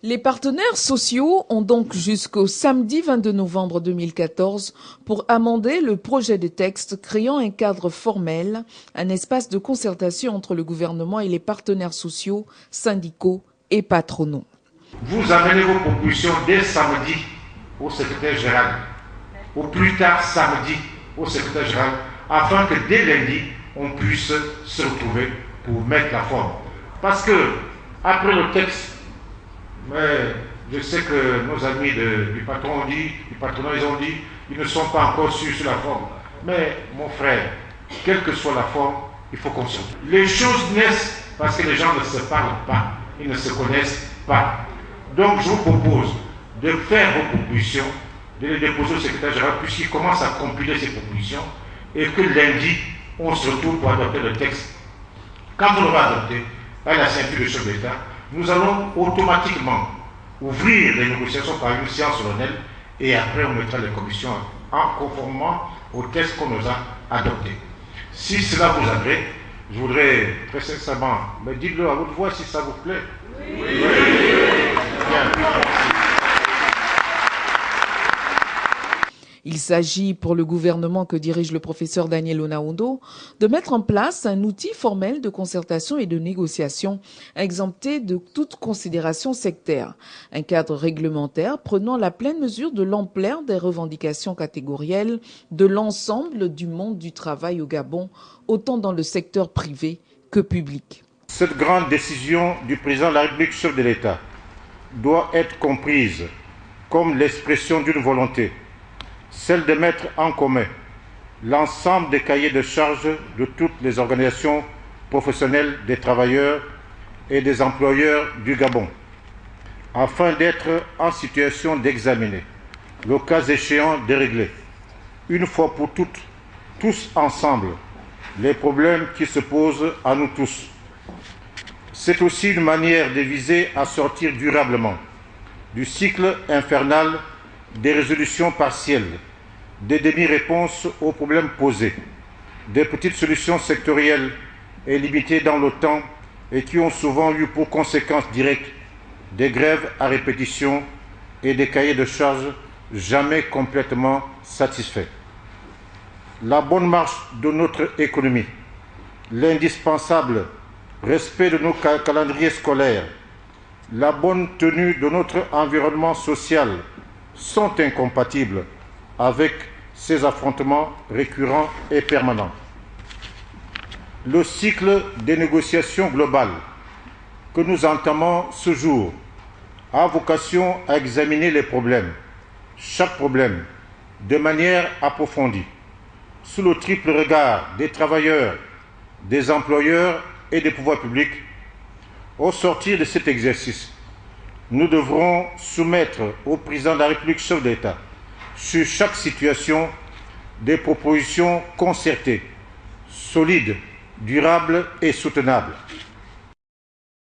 Les partenaires sociaux ont donc jusqu'au samedi 22 novembre 2014 pour amender le projet de texte créant un cadre formel, un espace de concertation entre le gouvernement et les partenaires sociaux, syndicaux et patronaux. Vous amenez vos propositions dès samedi au secrétaire général, au plus tard samedi au secrétaire général, afin que dès lundi, on puisse se retrouver pour mettre la forme. Parce que, après le texte, mais je sais que nos amis du patron ont dit, du patronat, ils ont dit, ils ne sont pas encore sûrs sur la forme. Mais mon frère, quelle que soit la forme, il faut qu'on se... Les choses naissent parce que les gens ne se parlent pas, ils ne se connaissent pas. Donc je vous propose de faire vos propositions, de les déposer au secrétaire général, puisqu'il commence à compiler ces propositions, et que lundi, on se retrouve pour adopter le texte. Quand on l'aura adopté, à la ceinture du chef d'État, nous allons automatiquement ouvrir les négociations par une séance solennelle et après on mettra les commissions en conformément au texte qu'on nous a adopté. Si cela vous agrée, je voudrais très sincèrement, mais dites-le à votre voix si ça vous plaît. Oui. Bien. Il s'agit pour le gouvernement que dirige le professeur Daniel Onaondo de mettre en place un outil formel de concertation et de négociation exempté de toute considération sectaire. Un cadre réglementaire prenant la pleine mesure de l'ampleur des revendications catégorielles de l'ensemble du monde du travail au Gabon, autant dans le secteur privé que public. Cette grande décision du président de la République, chef de l'État, doit être comprise comme l'expression d'une volonté, celle de mettre en commun l'ensemble des cahiers de charges de toutes les organisations professionnelles des travailleurs et des employeurs du Gabon, afin d'être en situation d'examiner, le cas échéant de régler, une fois pour toutes, tous ensemble, les problèmes qui se posent à nous tous. C'est aussi une manière de viser à sortir durablement du cycle infernal des résolutions partielles, des demi-réponses aux problèmes posés, des petites solutions sectorielles et limitées dans le temps et qui ont souvent eu pour conséquence directe des grèves à répétition et des cahiers de charges jamais complètement satisfaits. La bonne marche de notre économie, l'indispensable respect de nos calendriers scolaires, la bonne tenue de notre environnement social sont incompatibles avec ces affrontements récurrents et permanents. Le cycle des négociations globales que nous entamons ce jour a vocation à examiner les problèmes, chaque problème, de manière approfondie, sous le triple regard des travailleurs, des employeurs et des pouvoirs publics. Au sortir de cet exercice, nous devrons soumettre au président de la République, chef d'État, sur chaque situation, des propositions concertées, solides, durables et soutenables.